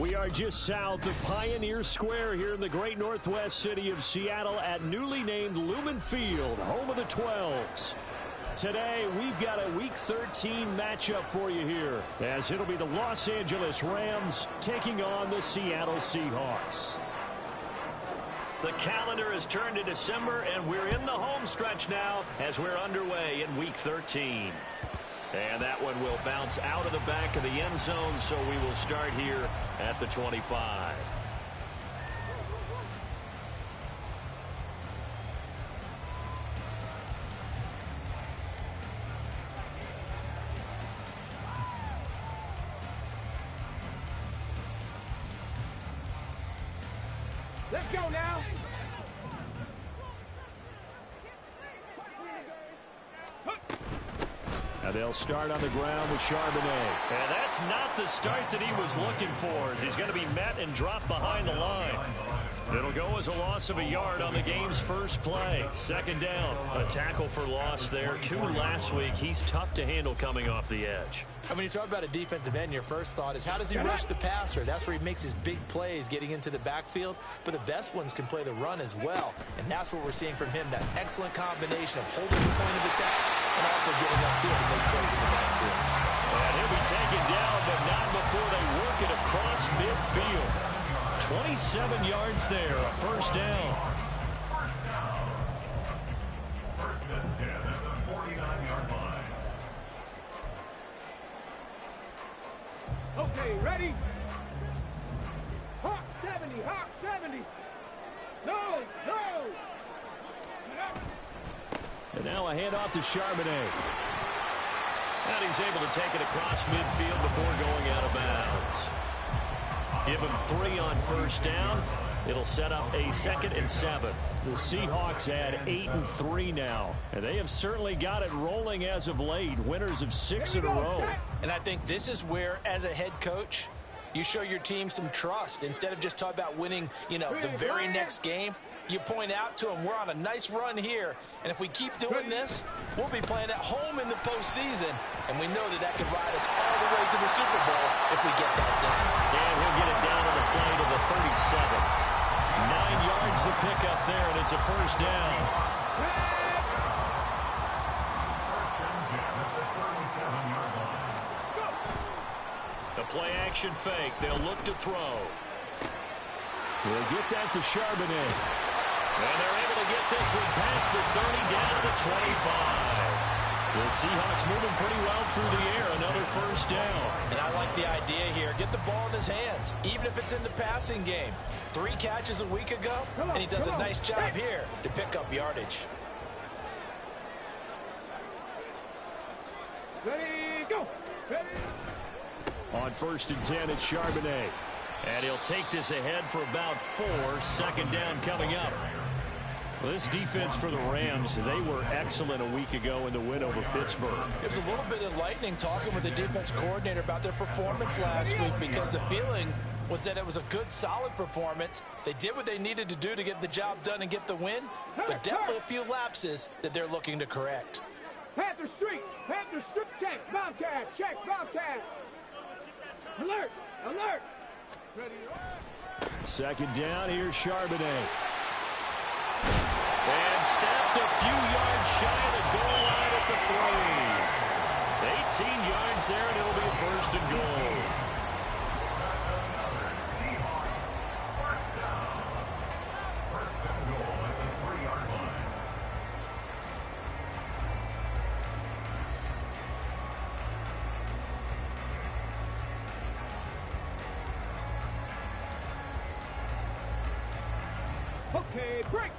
We are just south of Pioneer Square here in the great northwest city of Seattle at newly named Lumen Field, home of the 12s. Today, we've got a Week 13 matchup for you here, as it'll be the Los Angeles Rams taking on the Seattle Seahawks. The calendar has turned to December, and we're in the home stretch now as we're underway in Week 13. And that one will bounce out of the back of the end zone, so we will start here at the 25. Let's go now. And they'll start on the ground with Charbonnet. And that's not the start that he was looking for, as he's going to be met and dropped behind the line. It'll go as a loss of a yard on the game's first play. Second down. A tackle for loss there. 2 last week. He's tough to handle coming off the edge. And when you talk about a defensive end, your first thought is, how does he rush the passer? That's where he makes his big plays getting into the backfield. But the best ones can play the run as well. And that's what we're seeing from him, that excellent combination of holding the point of attack and also getting upfield and make plays in the backfield. And he'll be taken down, but not before they work it across midfield. 27 yards there, a first down. First and 10 at the 49-yard line. Okay, ready? Hawk 70, Hawk 70. No, no. And now a handoff to Charbonnet. And he's able to take it across midfield before going out of bounds. Give him 3 on first down. It'll set up a 2nd and 7. The Seahawks add 8-3 now. And they have certainly got it rolling as of late. Winners of 6 in a row. And I think this is where, as a head coach, you show your team some trust. Instead of just talking about winning, the very next game, you point out to them, we're on a nice run here. And if we keep doing this, we'll be playing at home in the postseason. And we know that could ride us all the way to the Super Bowl if we get that done. And he'll get it down on the play to the 37. 9 yards to pick up there, and it's a first down. The play action fake. They'll look to throw. They'll get that to Charbonnet. And they're able to get this one past the 30 down to the 25. The Seahawks moving pretty well through the air. Another first down. And I like the idea here. Get the ball in his hands, even if it's in the passing game. 3 catches a week ago, and he does a nice job here to pick up yardage. Ready, go. Ready. On first and 10, it's Charbonnet. And he'll take this ahead for about 4. Second down coming up. Well, this defense for the Rams, they were excellent a week ago in the win over Pittsburgh. It was a little bit enlightening talking with the defense coordinator about their performance last week, because the feeling was that it was a good, solid performance. They did what they needed to do to get the job done and get the win, but definitely a few lapses that they're looking to correct. Panther Street, check, Bobcat, check, Bobcat. Alert, alert. Ready. Second down, here's Charbonnet. And stepped a few yards shy of the goal line at the 3. 18 yards there, and it'll be a first and goal. First and goal at the 3-yard line. Okay, break.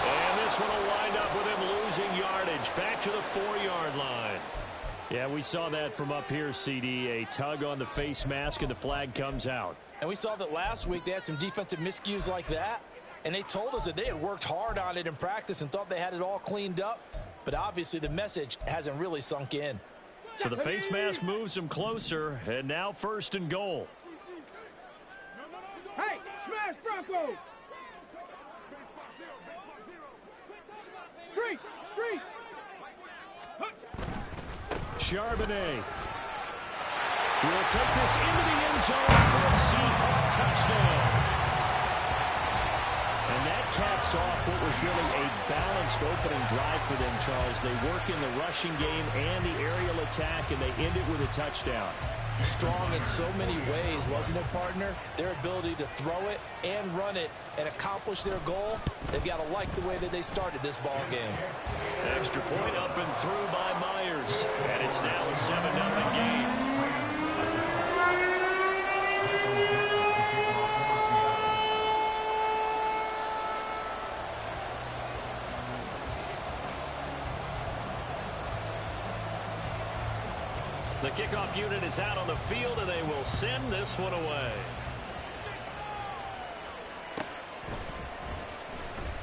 And this one will wind up with him losing yardage. Back to the 4-yard line. Yeah, we saw that from up here, CD. A tug on the face mask, and the flag comes out. And we saw that last week they had some defensive miscues like that. And they told us that they had worked hard on it in practice and thought they had it all cleaned up. But obviously the message hasn't really sunk in. So the face mask moves him closer, and now first and goal. Hey, smash Broncos! Street! Charbonnet will take this into the end zone for a Seahawk touchdown. And that caps off what was really a balanced opening drive for them, Charles. They work in the rushing game and the aerial attack, and they end it with a touchdown. Strong in so many ways, wasn't it, partner? Their ability to throw it and run it and accomplish their goal, they've got to like the way that they started this ball game. Extra point up and through by Myers. And it's now a 7-0 game. The kickoff unit is out on the field, and they will send this one away.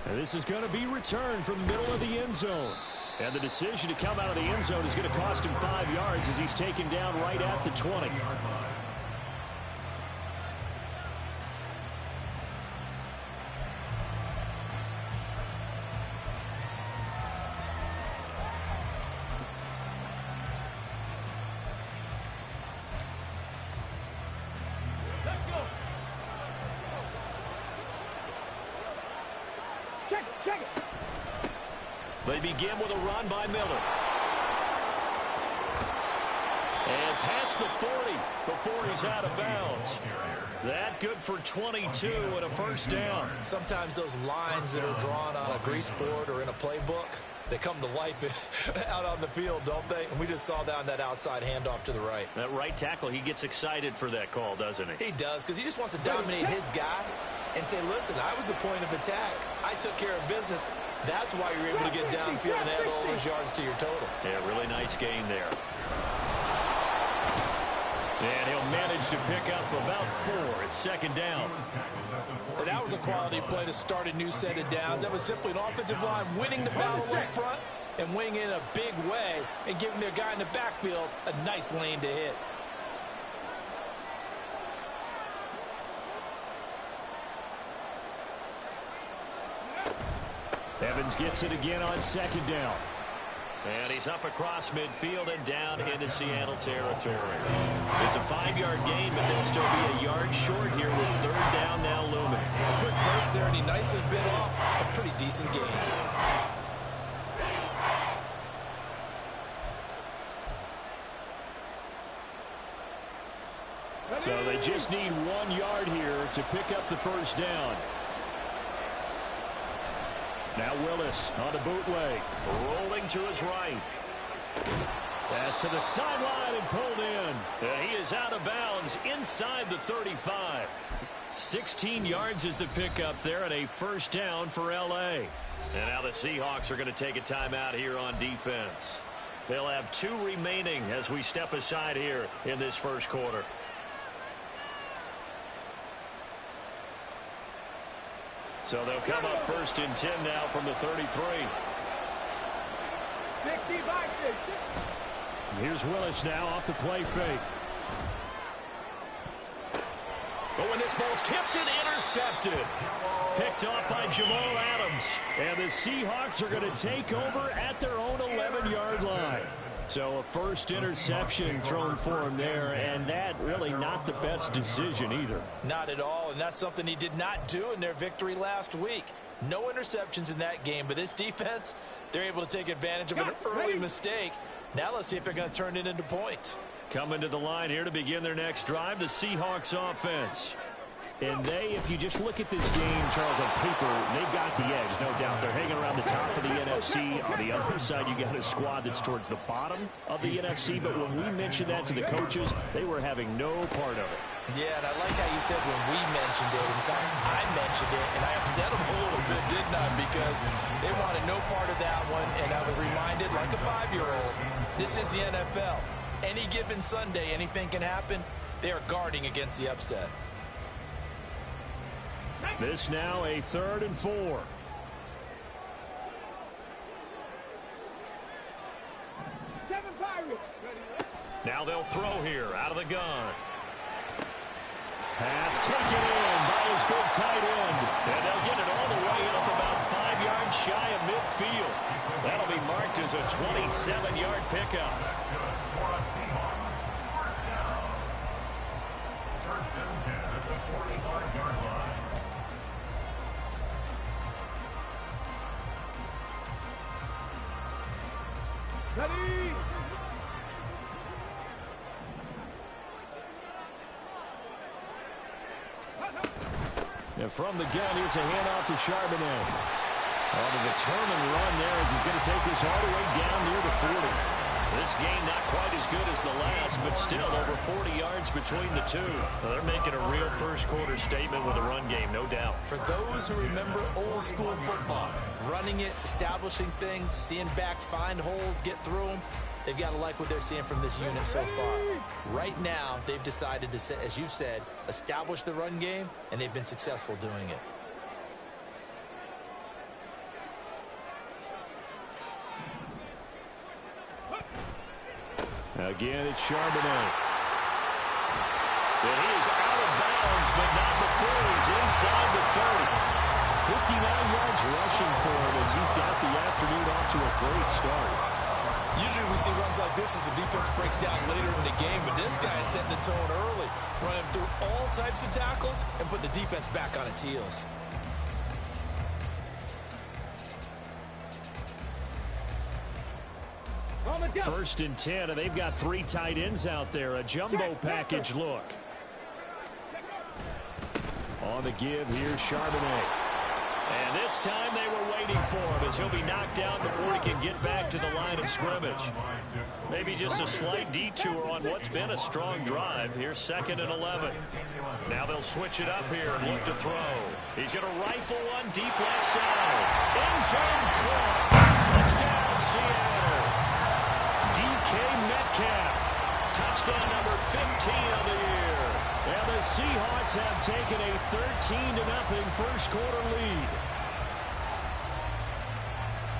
And this is going to be returned from the middle of the end zone. And the decision to come out of the end zone is going to cost him 5 yards as he's taken down right at the 20. Check it. They begin with a run by Miller. And past the 40 before he's out of bounds. That good for 22 and a first down. Sometimes those lines that are drawn on a grease board or in a playbook, they come to life out on the field, don't they? And we just saw down that outside handoff to the right. That right tackle, he gets excited for that call, doesn't he? He does, because he just wants to dominate his guy and say, listen, I was the point of attack. I took care of business. That's why you're able to get downfield and add all those yards to your total. Yeah, really nice gain there. And he'll manage to pick up about 4. It's second down. And that was a quality play to start a new set of downs. That was simply an offensive line winning the battle up front and winning in a big way and giving their guy in the backfield a nice lane to hit. Evans gets it again on second down. And he's up across midfield and down into Seattle territory. It's a 5-yard gain, but they'll still be a yard short here with third down now looming. A quick burst there, and he nicely bit off a pretty decent gain. So they just need 1 yard here to pick up the first down. Now Willis on the bootleg, rolling to his right. Pass to the sideline and pulled in. He is out of bounds inside the 35. 16 yards is the pickup there and a first down for L.A. And now the Seahawks are going to take a timeout here on defense. They'll have 2 remaining as we step aside here in this first quarter. So they'll come up first and 10 now from the 33. 65. Here's Willis now off the play fake. But when this ball's tipped and intercepted. Picked off by Jamal Adams. And the Seahawks are going to take over at their own 11-yard line. So a first interception thrown for him there, and that really not the best decision either. Not at all, and that's something he did not do in their victory last week. No interceptions in that game, but this defense, they're able to take advantage of an early mistake. Now let's see if they're going to turn it into points. Coming to the line here to begin their next drive, the Seahawks offense. And they, if you just look at this game, Charles, on paper, they've got the edge, no doubt. They're hanging around the top of the NFC. On the other side, you got a squad that's towards the bottom of the NFC. But when we mentioned that to the coaches, they were having no part of it. Yeah, and I like how you said when we mentioned it. In fact, I mentioned it, and I upset them a little bit, didn't I? Because they wanted no part of that one, and I was reminded, like a 5-year-old, this is the NFL. Any given Sunday, anything can happen. They are guarding against the upset. This now a 3rd and 4. Now they'll throw here out of the gun. Pass taken in by his big tight end. And they'll get it all the way up about 5 yards shy of midfield. That'll be marked as a 27-yard pickup. For a Seahawks first down. First and 10 at the 45-yard line. Ready. And from the gun, here's a handoff to Charbonnet. On a determined run there as he's going to take this all the way down near the 40. This game not quite as good as the last, but still over 40 yards between the two. Well, they're making a real first-quarter statement with a run game, no doubt. For those who remember old-school football, running it, establishing things, seeing backs find holes, get through them, they've got to like what they're seeing from this unit so far. Right now, they've decided to, as you said, establish the run game, and they've been successful doing it. Again, it's Charbonnet. And he is out of bounds, but not before he's inside the 30. 59 yards rushing for him as he's got the afternoon off to a great start. Usually we see runs like this as the defense breaks down later in the game, but this guy is setting the tone early, running through all types of tackles and putting the defense back on its heels. First and 10, and they've got 3 tight ends out there. A jumbo package look. On the give, here's Charbonnet. And this time they were waiting for him as he'll be knocked down before he can get back to the line of scrimmage. Maybe just a slight detour on what's been a strong drive. Here's 2nd and 11. Now they'll switch it up here and look to throw. He's going to rifle one deep left side. End zone caught. Touchdown, Seattle. DK Metcalf. Touchdown number 15 of the year. And the Seahawks have taken a 13-0 first-quarter lead.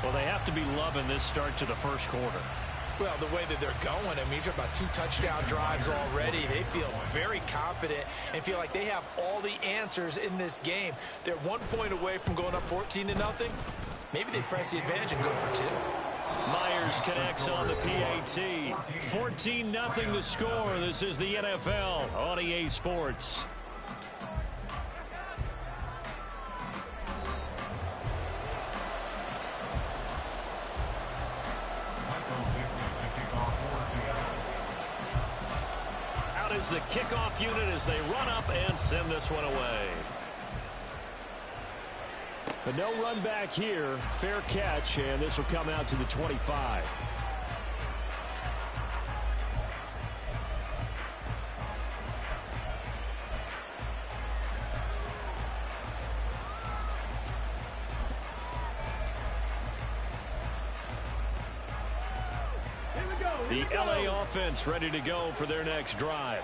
Well, they have to be loving this start to the first quarter. Well, the way that they're going, I mean, you're talking about 2 touchdown drives already. They feel very confident and feel like they have all the answers in this game. They're 1 point away from going up 14-0. Maybe they press the advantage and go for 2. Myers connects on the PAT. 14-0 the score. This is the NFL on EA Sports. Out is the kickoff unit as they run up and send this one away. But no run back here. Fair catch, and this will come out to the 25. The LA offense ready to go for their next drive.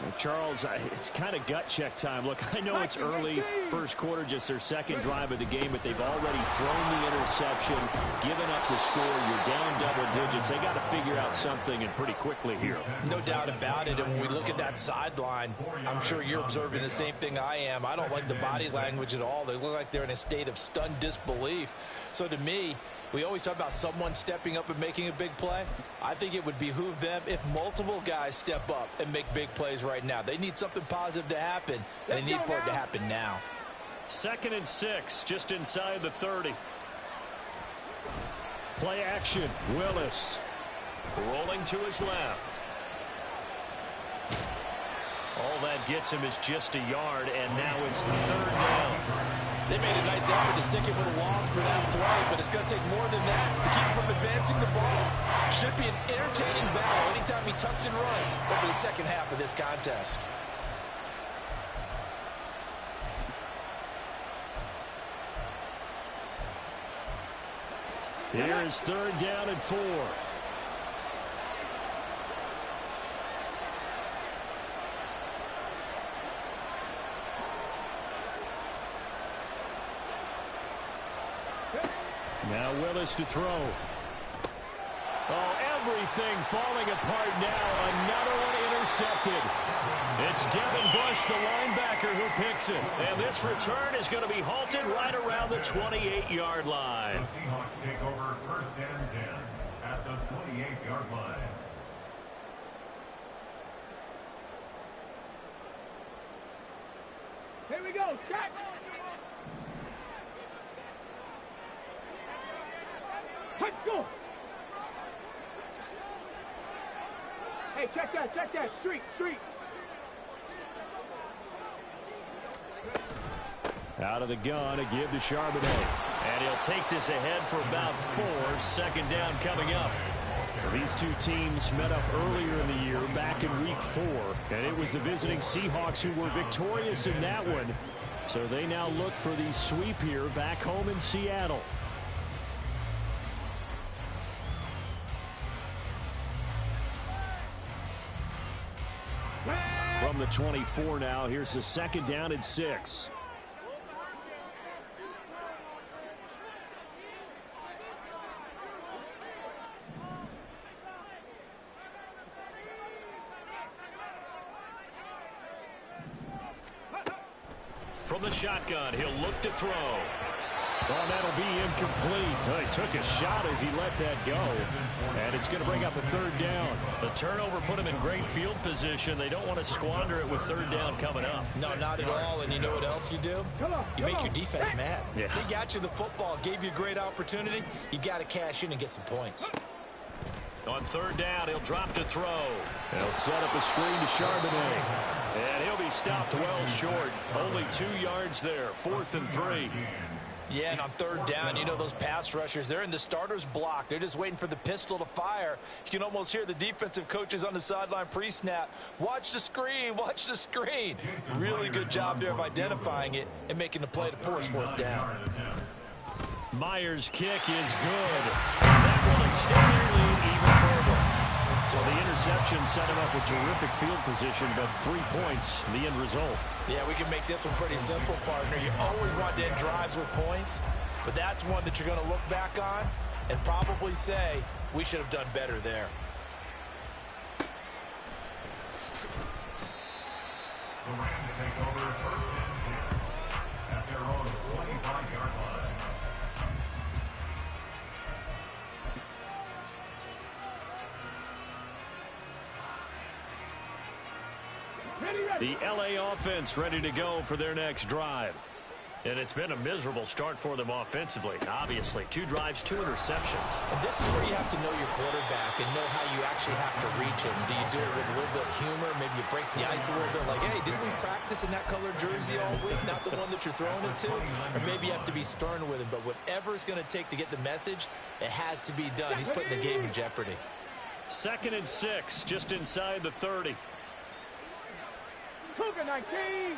Well, Charles, it's kind of gut check time. Look, I know it's early, first quarter, just their second drive of the game, but they've already thrown the interception, given up the score. You're down double digits. They got to figure out something, and pretty quickly here. No doubt about it. And when we look at that sideline, I'm sure you're observing the same thing I am. I don't like the body language at all. They look like they're in a state of stunned disbelief. So to me, we always talk about someone stepping up and making a big play. I think it would behoove them if multiple guys step up and make big plays right now. They need something positive to happen, and they need for it to happen now. 2nd and 6, just inside the 30. Play action. Willis rolling to his left. All that gets him is just a yard, and now it's 3rd down. They made a nice effort to stick it with a loss for that play, but it's going to take more than that to keep him from advancing the ball. Should be an entertaining battle anytime he tucks and runs over the second half of this contest. Here is 3rd down and 4. Now Willis to throw. Oh, everything falling apart now. Another one intercepted. It's Devin Bush, the linebacker, who picks it. And this return is going to be halted right around the 28-yard line. The Seahawks take over 1st and 10 at the 28-yard line. Here we go, check. Let's go. Hey, check that. Street. Out of the gun, a give to Charbonnet. And he'll take this ahead for about 4. 2nd down coming up. These two teams met up earlier in the year, back in week 4. And it was the visiting Seahawks who were victorious in that one. So they now look for the sweep here back home in Seattle. From the 24 now, here's the 2nd down and 6. From the shotgun, he'll look to throw. Oh, that'll be incomplete. Well, he took a shot as he let that go. And it's going to bring up a 3rd down. The turnover put him in great field position. They don't want to squander it with 3rd down coming up. No, not at all. And you know what else you do? You make your defense mad. Yeah. They got you the football, gave you a great opportunity. You got to cash in and get some points. On 3rd down, he'll drop to throw. They'll set up a screen to Charbonnet. And he'll be stopped well short. Only 2 yards there. 4th and 3. Yeah, and on 3rd down, you know those pass rushers, they're in the starter's block. They're just waiting for the pistol to fire. You can almost hear the defensive coaches on the sideline pre-snap. Watch the screen, watch the screen. Really good job there of identifying it and making the play to force 4th down. Myers' kick is good. That will extend their lead even further. So the interception set him up with terrific field position, but 3 points, the end result. Yeah, we can make this one pretty simple, partner. You always want to end drives with points, but that's one that you're going to look back on and probably say, we should have done better there. The Rams take over 1st and 10 at their own 25-yard line. The LA offense ready to go for their next drive. And it's been a miserable start for them offensively. Obviously, 2 drives, 2 interceptions. And this is where you have to know your quarterback and know how you actually have to reach him. Do you do it with a little bit of humor? Maybe you break the ice a little bit like, hey, didn't we practice in that color jersey all week? Not the one that you're throwing it to? Or maybe you have to be stern with him. But whatever it's going to take to get the message, it has to be done. He's putting the game in jeopardy. 2nd and 6, just inside the 30. Cougar 19.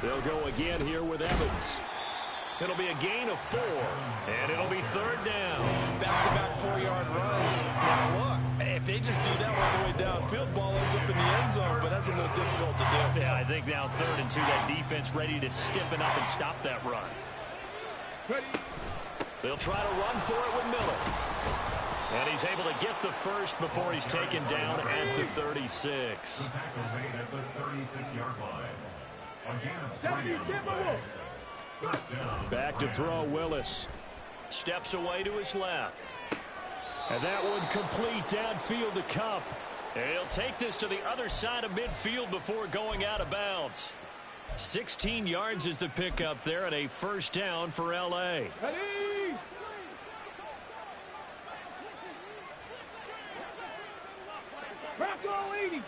They'll go again here with Evans. It'll be a gain of 4, and it'll be 3rd down. Back-to-back 4-yard runs. Now, look, if they just do that all the way downfield, ball ends up in the end zone, but that's a little difficult to do. Yeah, I think now 3rd and 2, that defense ready to stiffen up and stop that run. Ready. They'll try to run for it with Miller. And he's able to get the first before he's taken down at the 36. The tackle made at the 36-yard line. Again, 1st down. Back to throw, Willis. Steps away to his left. And that one complete downfield to Cup. And he'll take this to the other side of midfield before going out of bounds. 16 yards is the pickup there, and a 1st down for L.A. Ready. Rocco 80.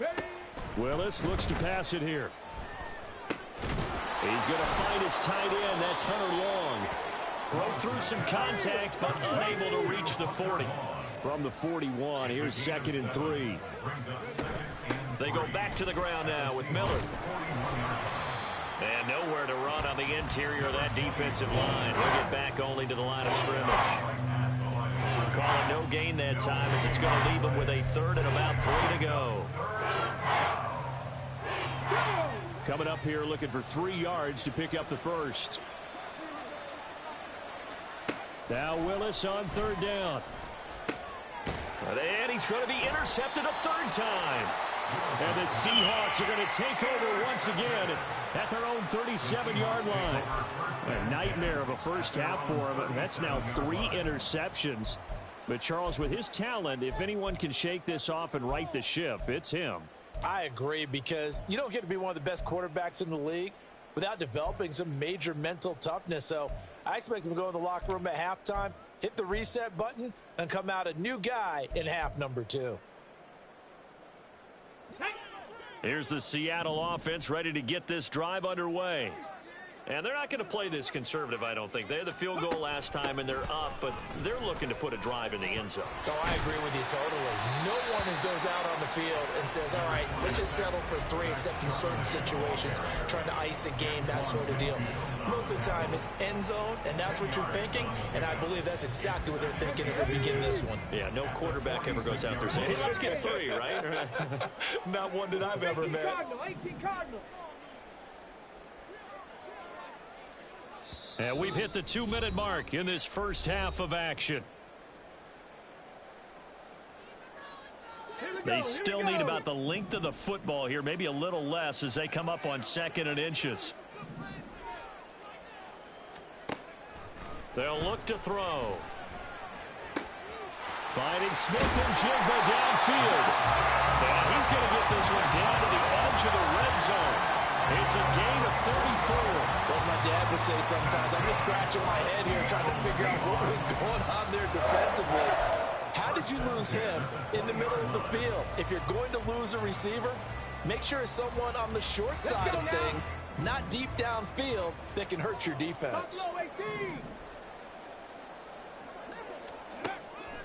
Ready. Willis looks to pass it here. He's going to find his tight end. That's Hunter Long. Broke through some contact, but unable to reach the 40. From the 41, here's 2nd and 3. They go back to the ground now with Miller. And nowhere to run on the interior of that defensive line. He'll get back only to the line of scrimmage. Calling no gain that time as it's going to leave him with a 3rd and about 3 to go. Coming up here looking for 3 yards to pick up the first. Now Willis on 3rd down. And he's going to be intercepted a third time. And the Seahawks are going to take over once again at their own 37-yard line. A nightmare of a first half for him. That's now 3 interceptions. But Charles, with his talent, if anyone can shake this off and right the ship, it's him. I agree, because you don't get to be one of the best quarterbacks in the league without developing some major mental toughness. So I expect him to go in the locker room at halftime, hit the reset button, and come out a new guy in half number 2. Here's the Seattle offense ready to get this drive underway. And they're not going to play this conservative, I don't think. They had the field goal last time, and they're up, but they're looking to put a drive in the end zone. Oh, I agree with you totally. No one goes out on the field and says, all right, let's just settle for 3, except in certain situations, trying to ice a game, that sort of deal. Most of the time, it's end zone, and that's what you're thinking, and I believe that's exactly what they're thinking as they begin this one. Yeah, no quarterback ever goes out there saying, hey, let's get 3, right? Not one that I've ever met. 18 Cardinals. And we've hit the 2-minute mark in this first half of action. They still need about the length of the football here, maybe a little less as they come up on 2nd and inches. They'll look to throw. Finding Smith-Njigba downfield. And he's going to get this one down to the edge of the red zone. It's a gain of 34. What my dad would say sometimes, I'm just scratching my head here trying to figure out what was going on there defensively. How did you lose him in the middle of the field? If you're going to lose a receiver, make sure it's someone on the short side of things, not deep downfield, that can hurt your defense.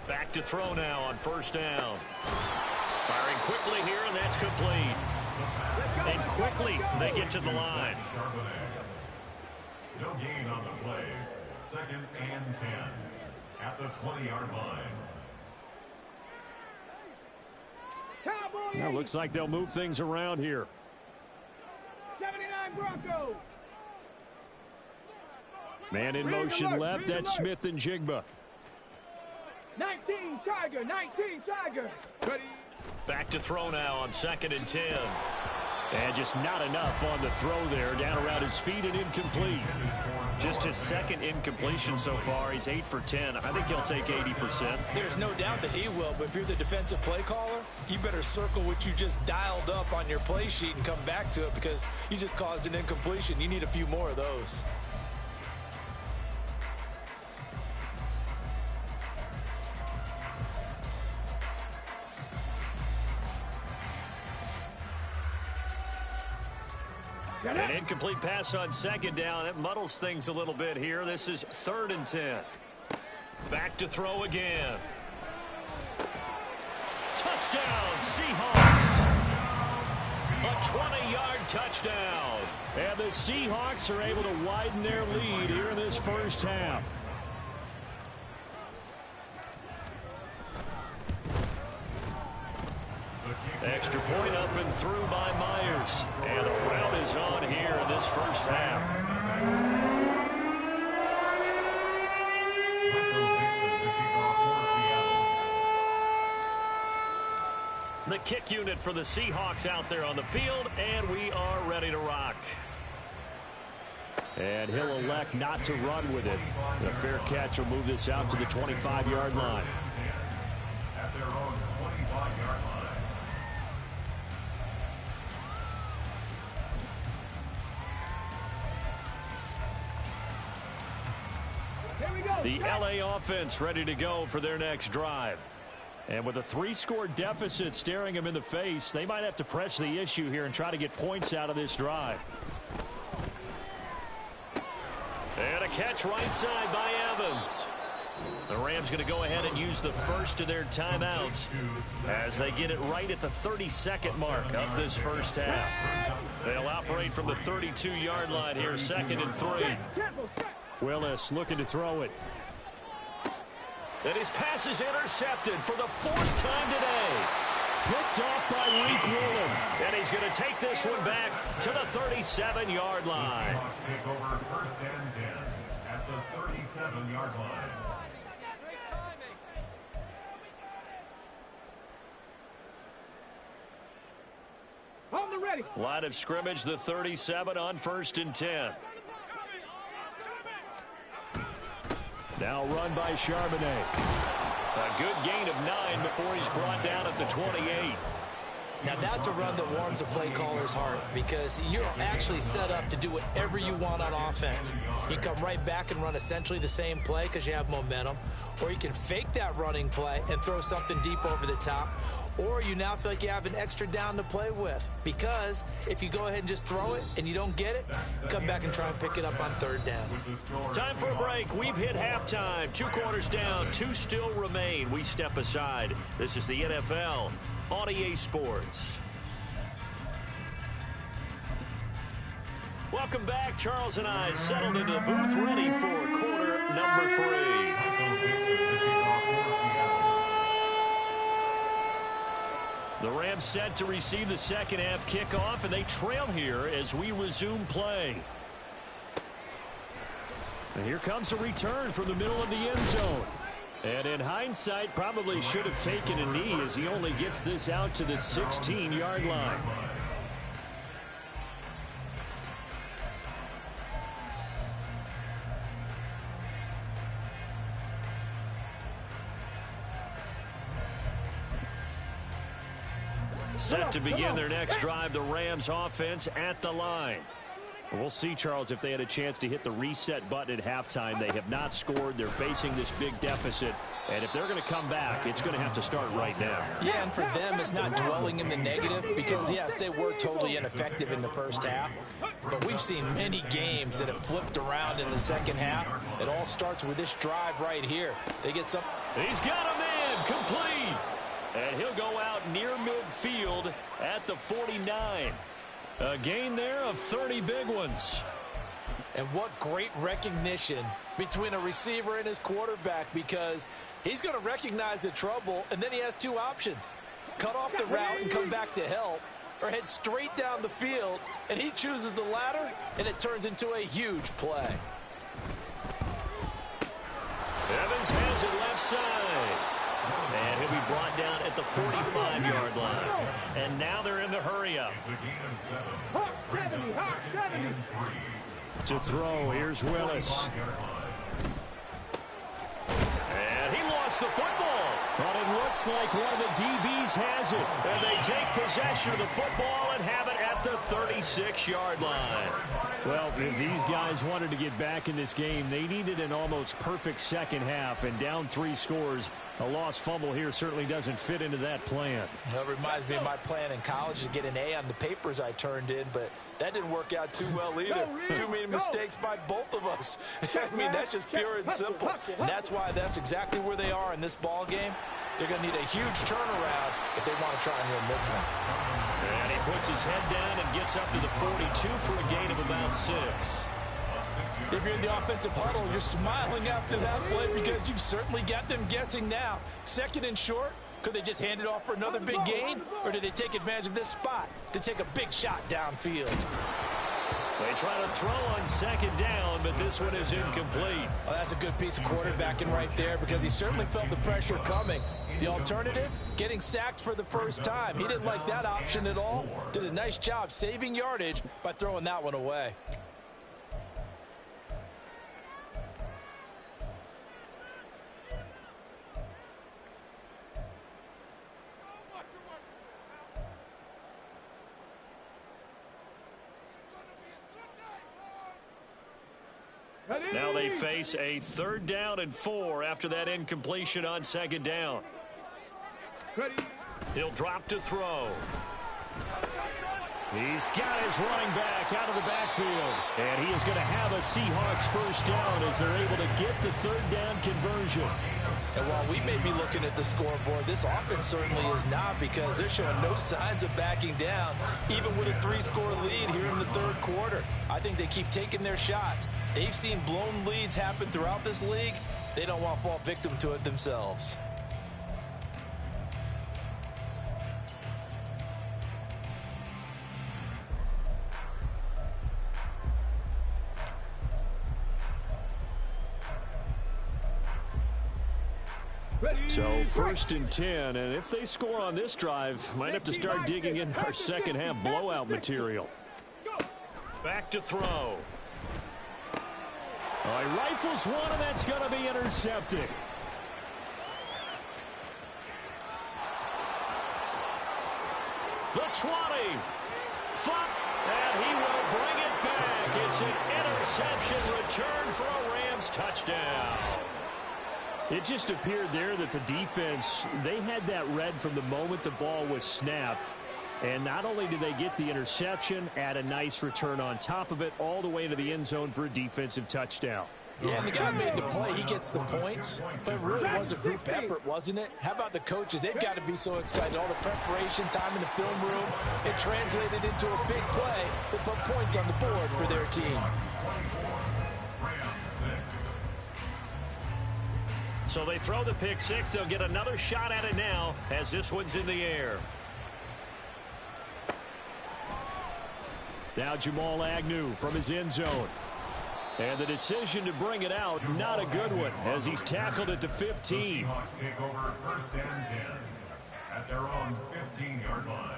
Back to throw now on 1st down. Firing quickly here, and that's complete. And quickly they get to the line. No gain on the play. 2nd and 10 at the 20-yard line. Now looks like they'll move things around here. 79 Broncos. Man in motion left. That's Smith-Njigba. 19 Tiger. 19 Tiger. Ready. Back to throw now on 2nd and 10. And just not enough on the throw there. Down around his feet and incomplete. Just his 2nd incompletion so far. He's 8 for 10. I think he'll take 80%. There's no doubt that he will, but if you're the defensive play caller, you better circle what you just dialed up on your play sheet and come back to it, because you just caused an incompletion. You need a few more of those. An incomplete pass on 2nd down. That muddles things a little bit here. This is 3rd and 10. Back to throw again. Touchdown, Seahawks. A 20-yard touchdown. And the Seahawks are able to widen their lead here in this first half. Extra point up and through by Myers. And the rout is on here in this first half. The kick unit for the Seahawks out there on the field, and we are ready to rock. And he'll elect not to run with it. The fair catch will move this out to the 25-yard line. At their own 25-yard line. The LA offense ready to go for their next drive. And with a 3-score deficit staring them in the face, they might have to press the issue here and try to get points out of this drive. And a catch right side by Evans. The Rams going to go ahead and use the first of their timeouts as they get it right at the 32nd mark of this first half. They'll operate from the 32-yard line here, 2nd and 3. Willis looking to throw it. And his pass is intercepted for the 4th time today. Picked off by Reek Woolen. And he's going to take this one back to the 37-yard line. Seahawks take over 1st and 10 at the 37-yard line. ready. Line of scrimmage, the 37 on 1st and 10. Now run by Charbonnet. A good gain of 9 before he's brought down at the 28. Now that's a run that warms a play caller's heart because you're actually set up to do whatever you want on offense. You come right back and run essentially the same play because you have momentum, or you can fake that running play and throw something deep over the top, or you now feel like you have an extra down to play with because if you go ahead and just throw it and you don't get it, come back and try and pick it up on 3rd down. Time for a break. We've hit halftime. 2 quarters down, 2 still remain. We step aside. This is the NFL on EA Sports. Welcome back. Charles and I settled into the booth, ready for quarter number 3. The Rams set to receive the second half kickoff, and they trail here as we resume play. And here comes a return from the middle of the end zone. And in hindsight, probably should have taken a knee as he only gets this out to the 16-yard line. Set to begin their next drive, the Rams offense at the line. We'll see, Charles, if they had a chance to hit the reset button at halftime. They have not scored. They're facing this big deficit. And if they're going to come back, it's going to have to start right now. Yeah, and for them, it's not dwelling in the negative because, yes, they were totally ineffective in the first half. But we've seen many games that have flipped around in the second half. It all starts with this drive right here. They get some. He's got a man complete. And he'll go out near midfield at the 49. A gain there of 30 big ones. And what great recognition between a receiver and his quarterback because he's going to recognize the trouble, and then he has 2 options. Cut off the route and come back to help, or head straight down the field, and he chooses the latter, and it turns into a huge play. Evans has it left side. And he'll be brought down at the 45-yard line. And now they're in the hurry-up. To throw, here's Willis. And he lost the football. But it looks like one of the DBs has it. And they take possession of the football and have it at the 36-yard line. Well, if these guys wanted to get back in this game, they needed an almost perfect second half. And down 3 scores, a lost fumble here certainly doesn't fit into that plan. That reminds me of my plan in college to get an A on the papers I turned in, but that didn't work out too well either. Too many mistakes by both of us. I mean, that's just pure and simple. And that's why that's exactly where they are in this ball game. They're going to need a huge turnaround if they want to try and win this one. And he puts his head down and gets up to the 42 for a gain of about 6. If you're in the offensive huddle, you're smiling after that play because you've certainly got them guessing now. 2nd and short, could they just hand it off for another big gain? Or do they take advantage of this spot to take a big shot downfield? They try to throw on 2nd down, but this one is incomplete. Well, that's a good piece of quarterbacking right there because he certainly felt the pressure coming. The alternative, getting sacked for the first time. He didn't like that option at all. Did a nice job saving yardage by throwing that one away. Now they face a 3rd down and 4 after that incompletion on 2nd down. He'll drop to throw. He's got his running back out of the backfield. And he is going to have a Seahawks first down as they're able to get the 3rd down conversion. And while we may be looking at the scoreboard, this offense certainly is not because they're showing no signs of backing down, even with a 3-score lead here in the 3rd quarter. I think they keep taking their shots. They've seen blown leads happen throughout this league. They don't want to fall victim to it themselves. So 1st and 10, and if they score on this drive, might have to start digging in our second half blowout material. Back to throw. Oh, he rifles one, and that's going to be intercepted. The 20. And he will bring it back. It's an interception return for a Rams touchdown. It just appeared there that the defense, they had that read from the moment the ball was snapped. And not only did they get the interception, add a nice return on top of it, all the way into the end zone for a defensive touchdown. Yeah, and the guy made the play. He gets the points. But it really was a group effort, wasn't it? How about the coaches? They've got to be so excited. All the preparation, time in the film room, it translated into a big play that put points on the board for their team. So they throw the pick six. They'll get another shot at it now as this one's in the air. Now Jamal Agnew from his end zone. And the decision to bring it out, not a good one, as he's tackled at the 15. The Seahawks take over 1st and 10 at their own 15-yard line.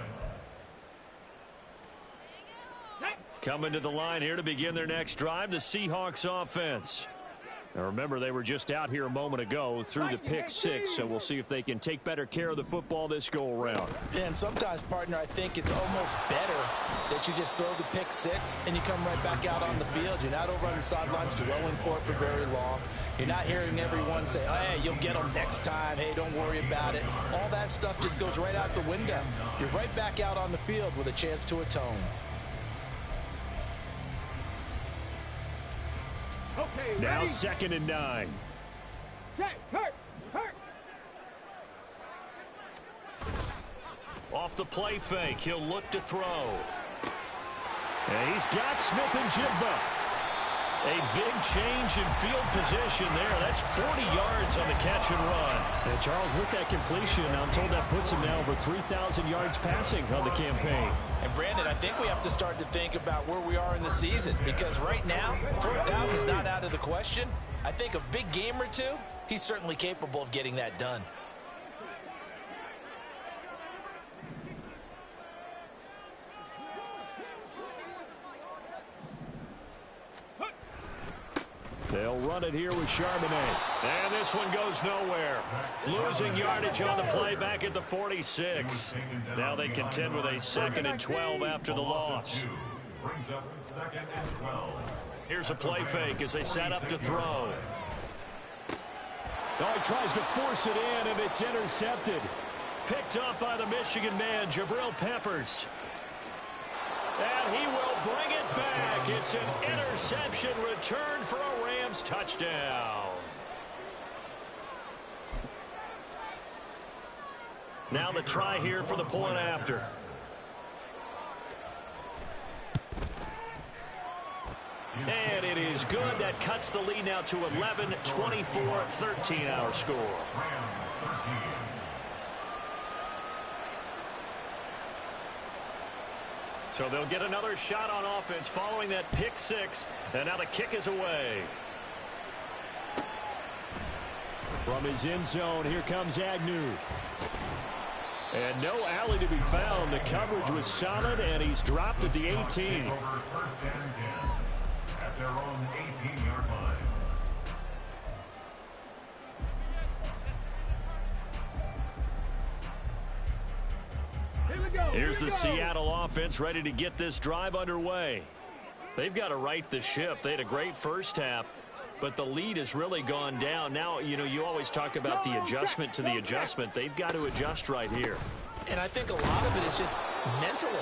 Coming to the line here to begin their next drive, the Seahawks offense. Now remember, they were just out here a moment ago through the pick six, so we'll see if they can take better care of the football this go-around. Yeah, and sometimes, partner, I think it's almost better that you just throw the pick six and you come right back out on the field. You're not over on the sidelines dwelling for it for very long. You're not hearing everyone say, oh, hey, you'll get them next time. Hey, don't worry about it. All that stuff just goes right out the window. You're right back out on the field with a chance to atone. Okay, now ready? 2nd and 9. Check, hurt. Off the play fake, he'll look to throw. And he's got Smith and Jigba. A big change in field position there. That's 40 yards on the catch and run. And Charles, with that completion, I'm told that puts him now over 3,000 yards passing on the campaign. And Brandon, I think we have to start to think about where we are in the season, because right now, 4,000 is not out of the question. I think a big game or two, he's certainly capable of getting that done. They'll run it here with Charbonnet. And this one goes nowhere. Losing yardage on the play back at the 46. Now they contend with a 2nd and 12 after the loss. Brings up 2nd and 12. Here's a play fake as they set up to throw. Oh, he tries to force it in, and it's intercepted. Picked up by the Michigan man, Jabril Peppers. And he will bring it back. It's an interception return for a Rams touchdown. Now the try here for the point after. And it is good. That cuts the lead now to 11, 24, 13 our score. Rams 13. So they'll get another shot on offense following that pick six. And now the kick is away. From his end zone, here comes Agnew. And no alley to be found. The coverage was solid, and he's dropped at the 18. Over 1st and 10 at their own 18-yard line. Here's the Seattle offense ready to get this drive underway. They've got to right the ship. They had a great first half, but the lead has really gone down. Now, you always talk about the adjustment to the adjustment. They've got to adjust right here. And I think a lot of it is just mentally.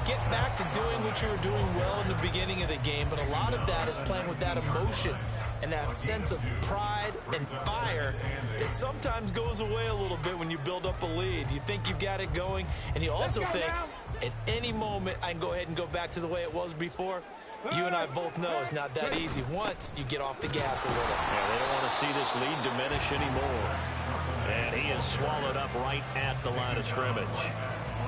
Get back to doing what you were doing well in the beginning of the game, but a lot of that is playing with that emotion and that sense of pride and fire that sometimes goes away a little bit when you build up a lead. You think you've got it going, and you also think at any moment I can go ahead and go back to the way it was before. You and I both know it's not that easy once you get off the gas a little. Yeah, they don't want to see this lead diminish anymore. And he is swallowed up right at the line of scrimmage.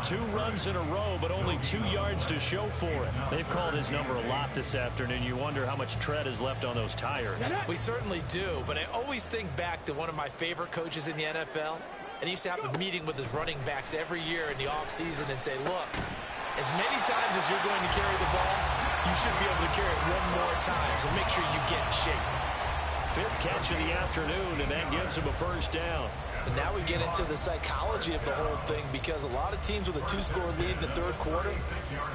2 runs in a row, but only 2 yards to show for it. They've called his number a lot this afternoon. You wonder how much tread is left on those tires. We certainly do, but I always think back to one of my favorite coaches in the NFL. And he used to have a meeting with his running backs every year in the offseason and say, look, as many times as you're going to carry the ball, you should be able to carry it 1 more time, so make sure you get in shape. 5th catch of the afternoon, and that gets him a first down. And now we get into the psychology of the whole thing, because a lot of teams with a 2-score lead in the 3rd quarter,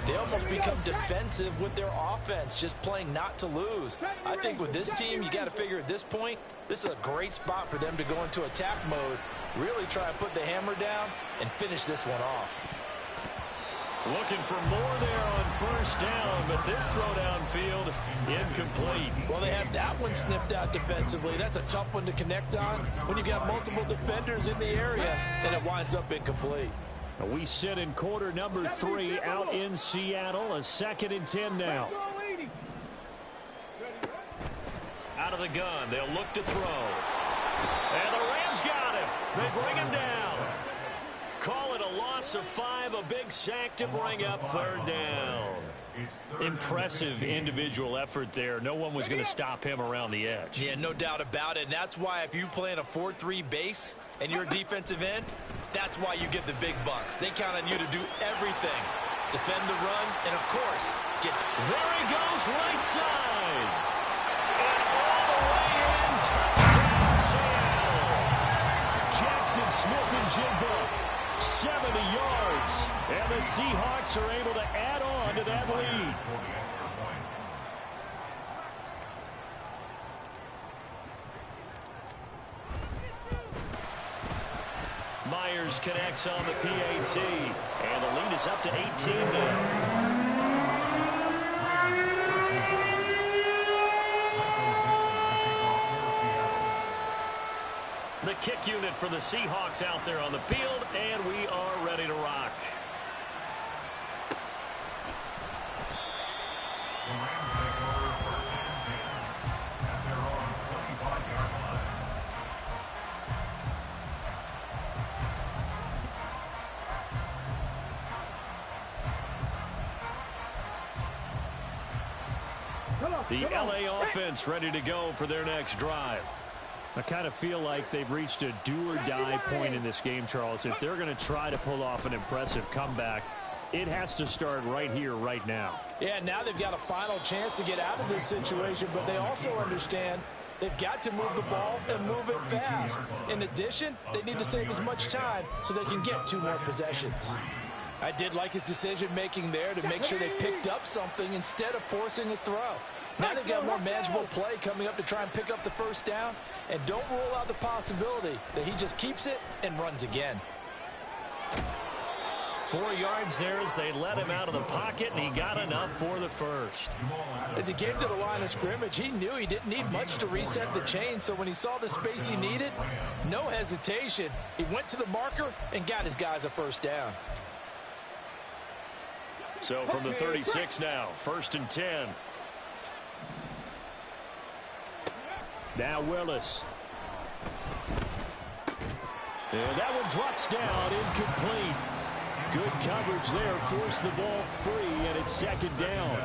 they almost become defensive with their offense, just playing not to lose. I think with this team, you got to figure at this point, this is a great spot for them to go into attack mode, really try to put the hammer down and finish this one off. Looking for more there on first down, but this throw downfield, incomplete. Well, they have that one snipped out defensively. That's a tough one to connect on when you've got multiple defenders in the area, and it winds up incomplete. We sit in quarter number 3 out in Seattle, a 2nd and 10 now. Out of the gun, they'll look to throw. And the Rams got him. They bring him down. Call it a loss of 5, a big sack to bring up 3rd down. Impressive individual effort there. No one was going to stop him around the edge. Yeah, no doubt about it. And that's why if you play in a 4-3 base and you're a defensive end, that's why you get the big bucks. They count on you to do everything. Defend the run, and of course, get to... There he goes, right side. And all the way in, touchdown Seattle. Jackson Smith-Njigba. 70 yards, and the Seahawks are able to add on to that lead. Myers connects on the PAT, and the lead is up to 18 now. The kick unit for the Seahawks out there on the field, and we are ready to rock. The Rams take over 1st and 10 at their own 25-yard line. The LA offense ready to go for their next drive. I kind of feel like they've reached a do-or-die point in this game, Charles. If they're going to try to pull off an impressive comeback, it has to start right here, right now. Yeah, now they've got a final chance to get out of this situation, but they also understand they've got to move the ball and move it fast. In addition, they need to save as much time so they can get 2 more possessions. I did like his decision-making there to make sure they picked up something instead of forcing a throw. Now they've got more manageable play coming up to try and pick up the first down, and don't rule out the possibility that he just keeps it and runs again. 4 yards there as they let him out of the pocket, and he got enough for the first. As he came to the line of scrimmage, he knew he didn't need much to reset the chain, so when he saw the space he needed, no hesitation. He went to the marker and got his guys a first down. So from the 36 now, 1st and 10. Now Willis. And that one drops down, incomplete. Good coverage there, forced the ball free, and it's 2nd down.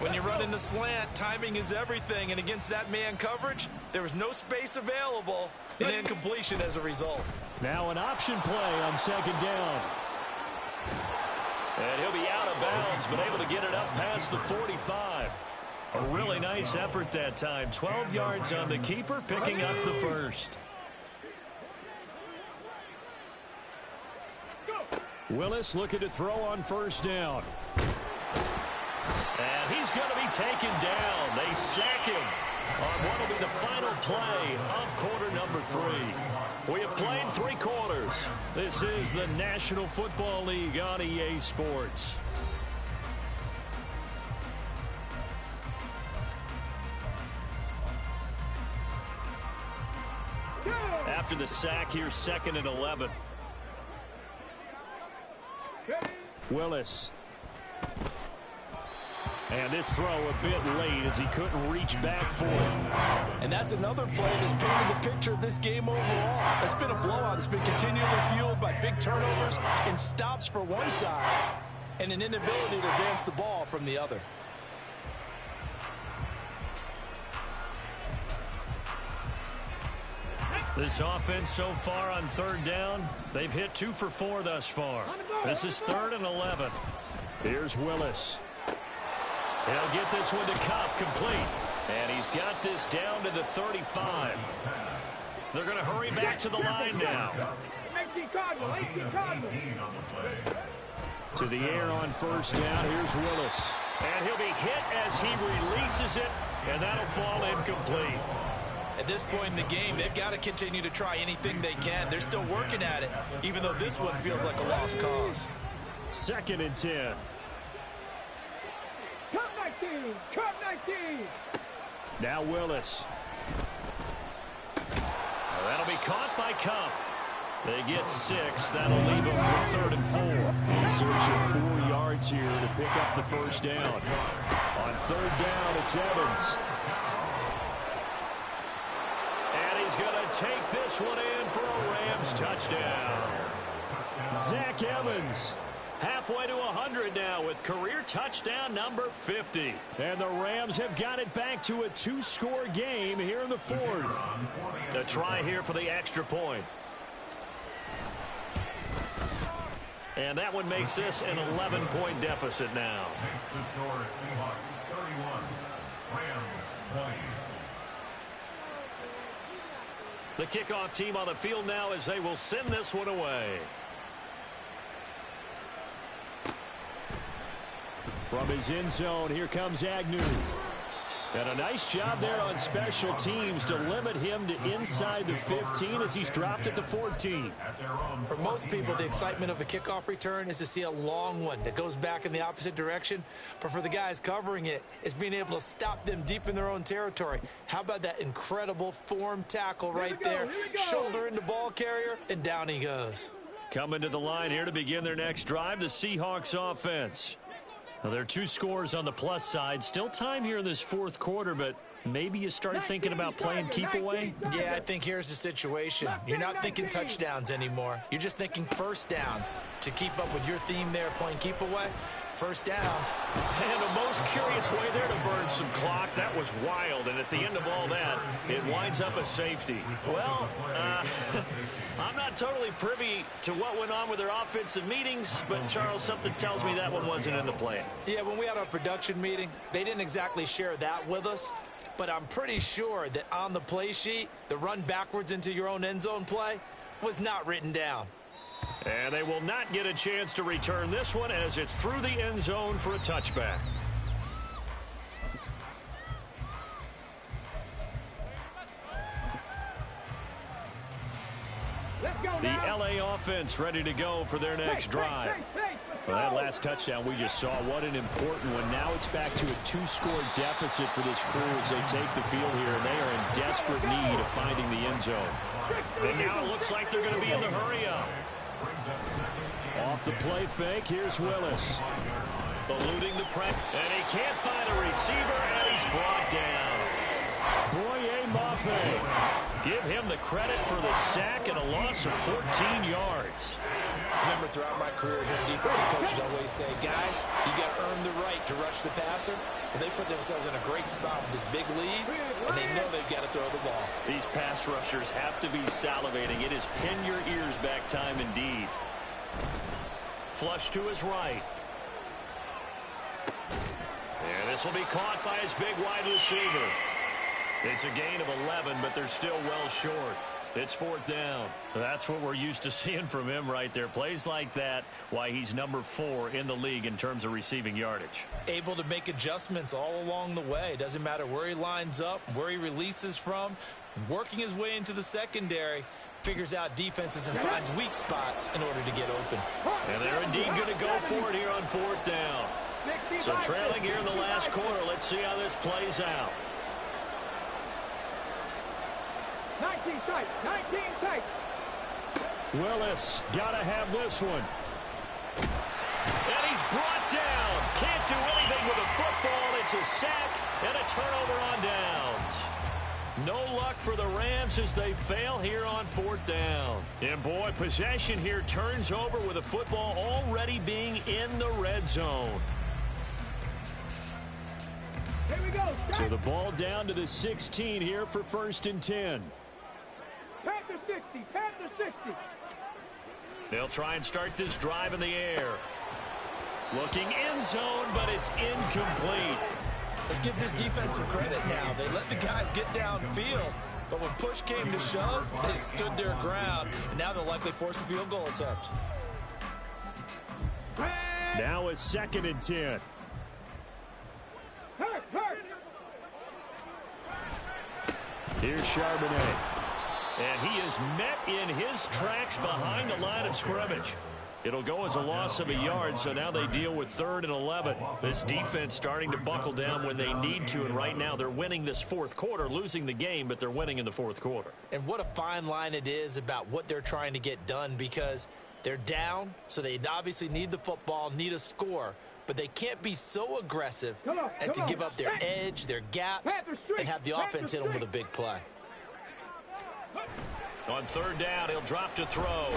When you run in the slant, timing is everything, and against that man coverage, there was no space available, and incompletion as a result. Now an option play on 2nd down. And he'll be out of bounds, but able to get it up past the 45. A really nice effort that time. 12 yards on the keeper, picking up the first. Willis looking to throw on 1st down. And he's going to be taken down. They sack him on what will be the final play of quarter number 3. We have played 3 quarters. This is the National Football League on EA Sports. After the sack, here's 2nd and 11. Willis. And this throw a bit late as he couldn't reach back for it. And that's another play that's painted the picture of this game overall. It's been a blowout. It's been continually fueled by big turnovers and stops for one side and an inability to advance the ball from the other. This offense so far on third down, they've hit 2 for 4 thus far. This is 3rd and 11. Here's Willis. He'll get this one to Cup, complete. And he's got this down to the 35. They're going to hurry back to the line now. To the air on first down. Here's Willis. And he'll be hit as he releases it, and that'll fall incomplete. At this point in the game, they've got to continue to try anything they can. They're still working at it, even though this one feels like a lost cause. 2nd and 10. Cup 19. Now Willis. Well, that'll be caught by Cup. They get 6. That'll leave them with 3rd and 4. In search of 4 yards here to pick up the first down. On 3rd down, it's Evans. And he's going to take this one in for a Rams touchdown. Zach Evans. Halfway to 100 now with career touchdown number 50. And the Rams have got it back to a 2-score game here in the 4th. A try here for the extra point. And that one makes this an 11-point deficit now. Makes the score Seahawks 31, Rams 20. The kickoff team on the field now as they will send this one away. From his end zone, here comes Agnew. And a nice job there on special teams to limit him to inside the 15 as he's dropped at the 14. For most people, the excitement of a kickoff return is to see a long one that goes back in the opposite direction. But for the guys covering it, it's being able to stop them deep in their own territory. How about that incredible form tackle right there? Shoulder into ball carrier, and down he goes. Coming to the line here to begin their next drive, the Seahawks offense. Well, there are 2 scores on the plus side. Still time here in this 4th quarter, but maybe you start thinking about playing keep away? Yeah, I think here's the situation. You're not thinking touchdowns anymore. You're just thinking first downs. To keep up with your theme there, playing keep away, first downs. And a most curious way there to burn some clock. That was wild, and at the end of all that, it winds up a safety. Well, I'm not totally privy to what went on with their offensive meetings, but, Charles, something tells me that one wasn't in the plan. Yeah, when we had our production meeting, they didn't exactly share that with us, but I'm pretty sure that on the play sheet, the run backwards into your own end zone play was not written down. And they will not get a chance to return this one as it's through the end zone for a touchback. The LA offense ready to go for their next drive. Well, that last touchdown we just saw, what an important one. Now it's back to a 2-score deficit for this crew as they take the field here, and they are in desperate need of finding the end zone. And now it looks like they're going to be in the hurry-up. Off the play fake, here's Willis. Eluding the press, and he can't find a receiver, and he's brought down. Boye Mafe. Give him the credit for the sack and a loss of 14 yards. Remember, throughout my career here, defensive coaches always say, guys, you got to earn the right to rush the passer. Well, they put themselves in a great spot with this big lead, and they know they've got to throw the ball. These pass rushers have to be salivating. It is pin your ears back time indeed. Flush to his right. And this will be caught by his big wide receiver. It's a gain of 11, but they're still well short. It's 4th down. That's what we're used to seeing from him right there. Plays like that, why he's number 4 in the league in terms of receiving yardage. Able to make adjustments all along the way. Doesn't matter where he lines up, where he releases from. Working his way into the secondary. Figures out defenses and finds weak spots in order to get open. And they're indeed going to go for it here on 4th down. So trailing here in the last quarter. Let's see how this plays out. 19 tight, 19 tight. Willis got to have this one. And he's brought down. Can't do anything with a football It's a sack and a turnover on downs. No luck for the Rams as they fail here on 4th down. And boy, possession here turns over with the football already being in the red zone. Here we go. So the ball down to the 16 here for 1st and 10. Panther 60. Panther 60. They'll try and start this drive in the air. Looking end zone, but it's incomplete. Let's give this defense some credit now. They let the guys get downfield, but when push came to shove, they stood their ground, and now they'll likely force a field goal attempt. Now a 2nd and 10. Hurt, hurt. Here's Charbonnet. And he is met in his tracks behind the line of scrimmage. It'll go as a loss of a yard, so now they deal with 3rd and 11. This defense starting to buckle down when they need to, and right now they're winning this 4th quarter, losing the game, but they're winning in the 4th quarter. And what a fine line it is about what they're trying to get done, because they're down, so they obviously need the football, need a score, but they can't be so aggressive as to give up their edge, their gaps, and have the offense hit them with a big play. On 3rd down, he'll drop to throw.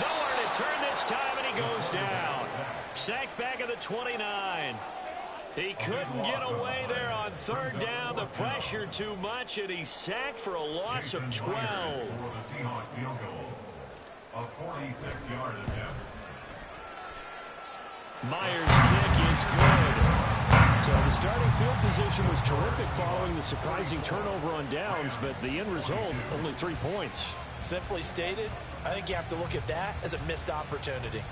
Nowhere to turn this time, and he goes down. Sacked back at the 29. He couldn't get away there on 3rd down. The pressure too much, and he's sacked for a loss of 12. A 46-yard attempt. Myers' kick is good. So the starting field position was terrific following the surprising turnover on downs, but the end result, only 3 points. Simply stated, I think you have to look at that as a missed opportunity.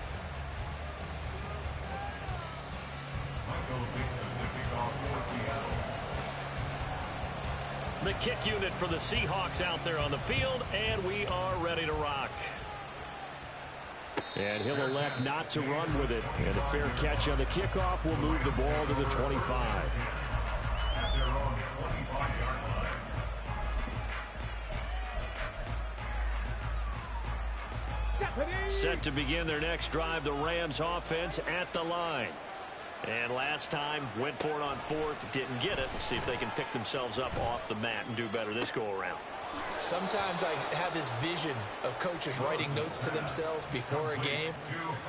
The kick unit for the Seahawks out there on the field, and we are ready to rock. And he'll elect not to run with it. And a fair catch on the kickoff will move the ball to the 25. Set to begin their next drive, the Rams offense at the line. And last time, went for it on 4th, didn't get it. We'll see if they can pick themselves up off the mat and do better this go-around. Sometimes I have this vision of coaches writing notes to themselves before a game,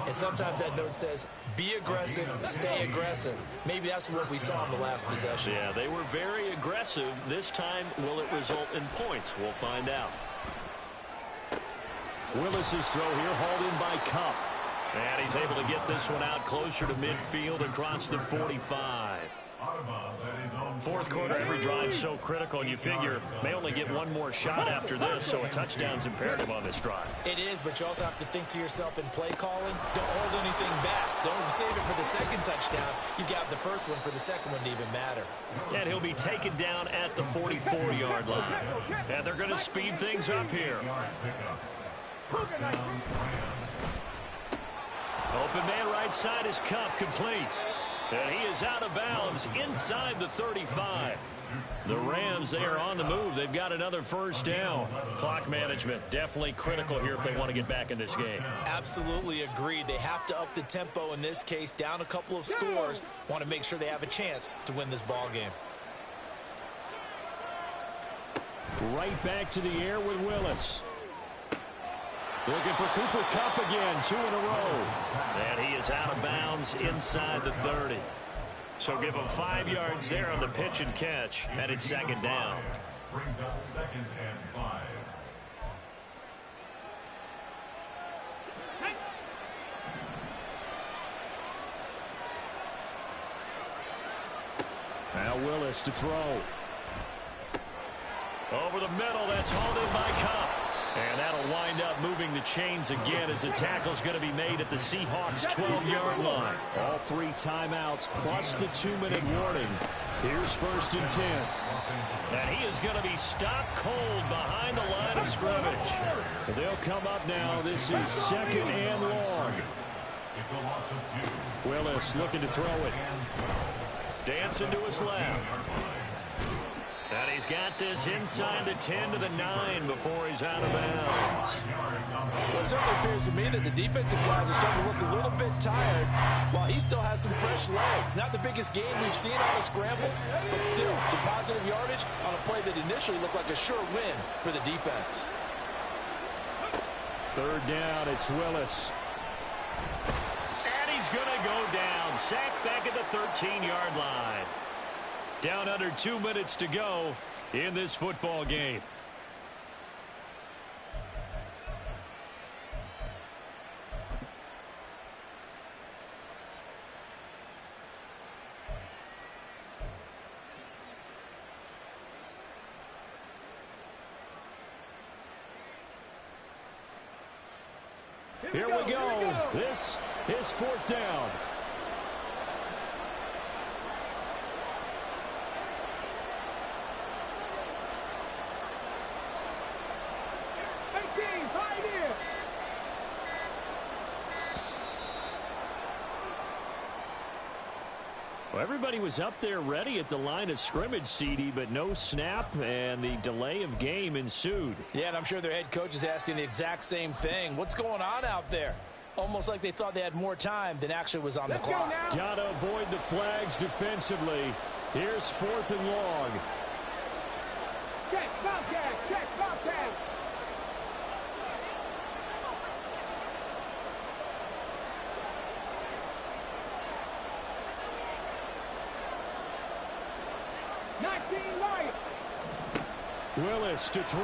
and sometimes that note says, be aggressive, stay aggressive. Maybe that's what we saw in the last possession. Yeah, they were very aggressive. This time, will it result in points? We'll find out. Willis's throw here hauled in by Cup. And he's able to get this one out closer to midfield across the 45. 4th quarter, every drive's so critical, and you figure may only get one more shot after this, so a touchdown's imperative on this drive. It is, but you also have to think to yourself in play calling, don't hold anything back. Don't save it for the 2nd touchdown. You got the 1st one for the 2nd one to even matter. And he'll be taken down at the 44-yard line. And they're going to speed things up here. Open man right side is Cup, complete. And he is out of bounds inside the 35. The Rams, they are on the move. They've got another 1st down. Clock management definitely critical here if they want to get back in this game. Absolutely agreed. They have to up the tempo in this case, down a couple of scores. Want to make sure they have a chance to win this ball game. Right back to the air with Willis. Looking for Cooper Kupp again, 2 in a row. And he is out of bounds inside the 30. So give him 5 yards there on the pitch and catch, and it's 2nd down. Brings up 2nd and 5. Now Willis to throw. Over the middle, that's hauled in by Kupp. And that'll wind up moving the chains again as the tackle's going to be made at the Seahawks' 12-yard line. All 3 timeouts plus the 2-minute warning. Here's 1st and 10. And he is going to be stopped cold behind the line of scrimmage. They'll come up now. This is 2nd and long. It's a loss of 2. Willis looking to throw it. Dancing to his left. And he's got this inside the 10 to the 9 before he's out of bounds. Well, it certainly appears to me that the defensive guys are starting to look a little bit tired while he still has some fresh legs. Not the biggest gain we've seen on a scramble, but still some positive yardage on a play that initially looked like a sure win for the defense. Third down, it's Willis. And he's going to go down. Sacked back at the 13-yard line. Down under 2 minutes to go in this football game. Here we go. This is fourth down. Well, everybody was up there ready at the line of scrimmage, CD, but no snap, and the delay of game ensued. Yeah, and I'm sure their head coach is asking the exact same thing. What's going on out there? Almost like they thought they had more time than actually was on the clock. Gotta avoid the flags defensively. Here's fourth and long. Check, Bobcat, check, Bobcat. Willis to throw.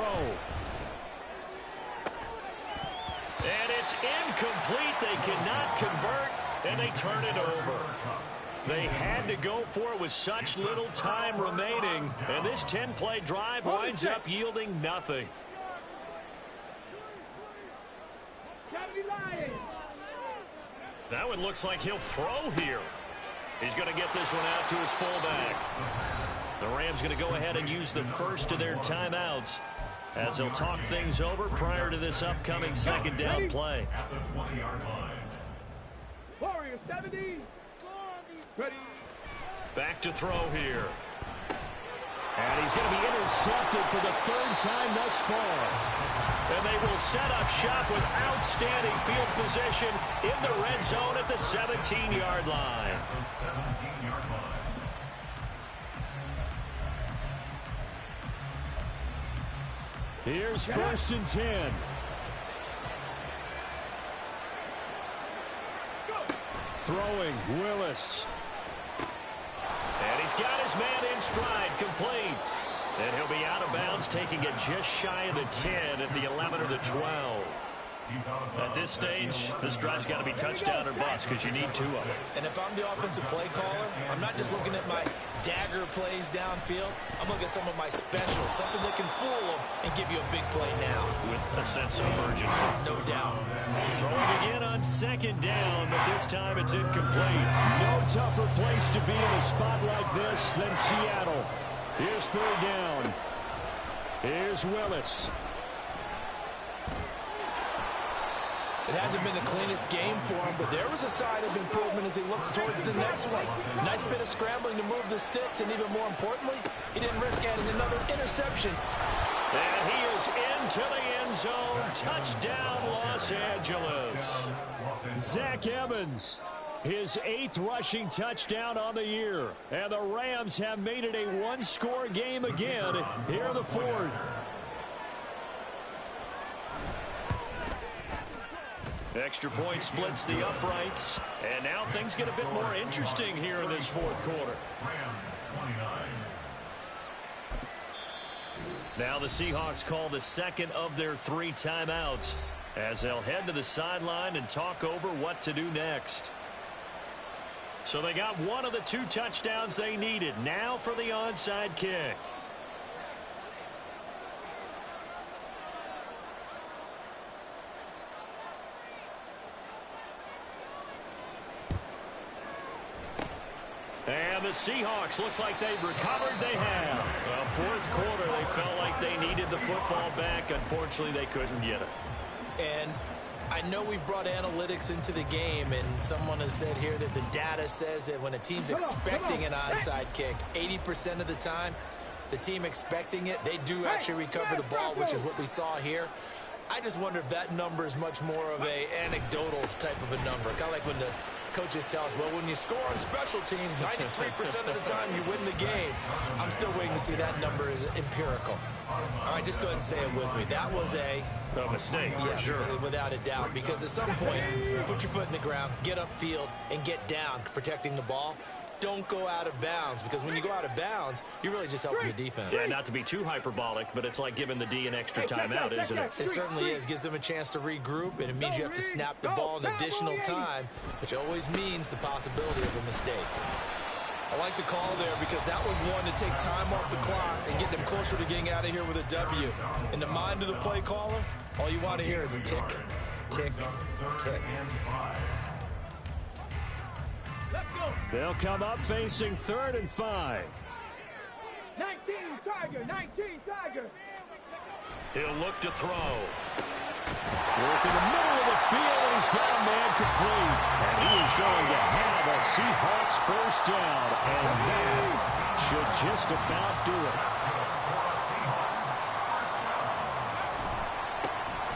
And it's incomplete. They cannot convert, and they turn it over. They had to go for it with such little time remaining, and this 10-play drive winds up yielding nothing. That one looks like he'll throw here. He's going to get this one out to his fullback. The Rams going to go ahead and use the first of their timeouts as they'll talk things over prior to this upcoming second down play. At the 20-yard line. Warriors 70. Ready. Back to throw here. And he's going to be intercepted for the third time thus far. And they will set up shop with outstanding field position in the red zone at the 17-yard line. At the 17-yard line. Here's first and 10. Throwing, Willis. And he's got his man in stride, complete. And he'll be out of bounds, taking it just shy of the 10 at the 11 or the 12. At this stage, this drive's got to be touchdown or bust because you need two of them. And if I'm the offensive play caller, I'm not just looking at my dagger plays downfield. I'm looking at some of my specials, something that can fool them and give you a big play now. With a sense of urgency. No doubt. Throwing again on second down, but this time it's incomplete. No tougher place to be in a spot like this than Seattle. Here's third down. Here's Willis. It hasn't been the cleanest game for him, but there was a sign of improvement as he looks towards the next one. Nice bit of scrambling to move the sticks, and even more importantly, he didn't risk adding another interception. And he is into the end zone. Touchdown, Los Angeles. Zach Evans, his 8th rushing touchdown on the year. And the Rams have made it a one-score game again here in the fourth. Extra point splits the uprights. And now things get a bit more interesting here in this fourth quarter. Rams 29. Now the Seahawks call the second of their 3 timeouts as they'll head to the sideline and talk over what to do next. So they got one of the 2 touchdowns they needed. Now for the onside kick. And the Seahawks, looks like they've recovered. They have. Well, fourth quarter, they felt like they needed the football back. Unfortunately, they couldn't get it. And I know we brought analytics into the game, and someone has said here that the data says that when a team's expecting an onside kick, 80% of the time, the team expecting it, they do actually recover the ball, which is what we saw here. I just wonder if that number is much more of a anecdotal type of a number. Kind of like when the coaches tell us, well, when you score on special teams, 93% of the time you win the game. I'm still waiting to see that number is empirical. All right, just go ahead and say it with me. That was a mistake, yeah, for sure. Without a doubt, because at some point, put your foot in the ground, get upfield, and get down, protecting the ball. Don't go out of bounds, because when you go out of bounds, you're really just helping the defense. Yeah, not to be too hyperbolic, but it's like giving the D an extra timeout, isn't it? It certainly is. Gives them a chance to regroup, and it means you have to snap the ball in additional time, which always means the possibility of a mistake. I like the call there because that was one to take time off the clock and get them closer to getting out of here with a W. In the mind of the play caller, all you want to hear is tick, tick, tick. They'll come up facing 3rd and 5. 19 Tiger, 19 Tiger. He'll look to throw. Work in the middle of the field, and he's got a man complete. And he is going to have a Seahawks first down, and that should just about do it.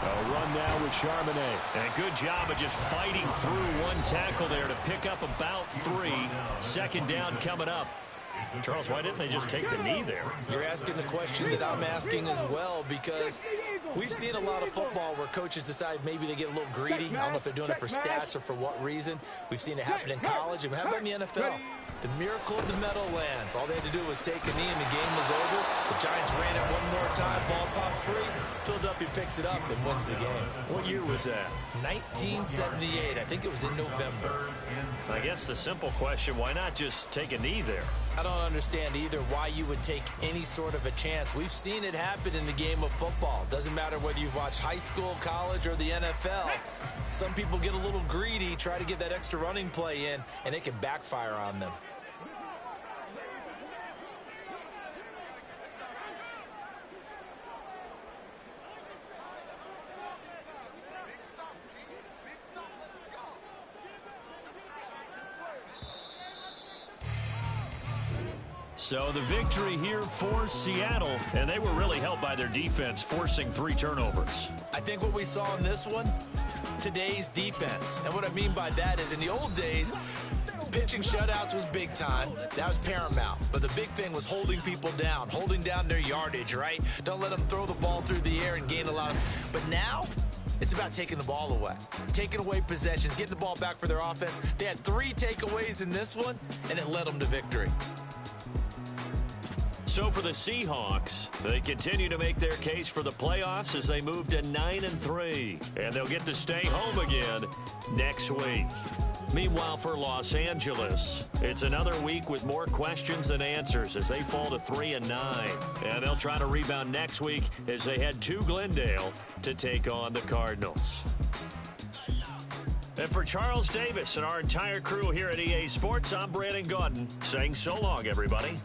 A run now with Charbonnet. And a good job of just fighting through one tackle there to pick up about 3. 2nd down coming up. Charles, why didn't they just take the knee there? You're asking the question that I'm asking as well, because we've seen a lot of football where coaches decide maybe they get a little greedy. I don't know if they're doing it for stats or for what reason. We've seen it happen in college, and how about in the NFL? The miracle of the Meadowlands. All they had to do was take a knee, and the game was over. The Giants ran it one more time. Ball popped free. Philadelphia picks it up and wins the game. What year was that? 1978. I think it was in November. I guess the simple question, why not just take a knee there? I don't understand either why you would take any sort of a chance. We've seen it happen in the game of football. Doesn't matter whether you've watched high school, college, or the NFL. Some people get a little greedy, try to get that extra running play in, and it can backfire on them. So the victory here for Seattle, and they were really helped by their defense, forcing 3 turnovers. I think what we saw in this one, today's defense. And what I mean by that is in the old days, pitching shutouts was big time. That was paramount. But the big thing was holding people down, holding down their yardage, right? Don't let them throw the ball through the air and gain a lot of... But now, it's about taking the ball away, taking away possessions, getting the ball back for their offense. They had 3 takeaways in this one, and it led them to victory. So for the Seahawks, they continue to make their case for the playoffs as they move to 9-3. And they'll get to stay home again next week. Meanwhile, for Los Angeles, it's another week with more questions than answers as they fall to 3-9. And they'll try to rebound next week as they head to Glendale to take on the Cardinals. And for Charles Davis and our entire crew here at EA Sports, I'm Brandon Gaudin saying so long, everybody.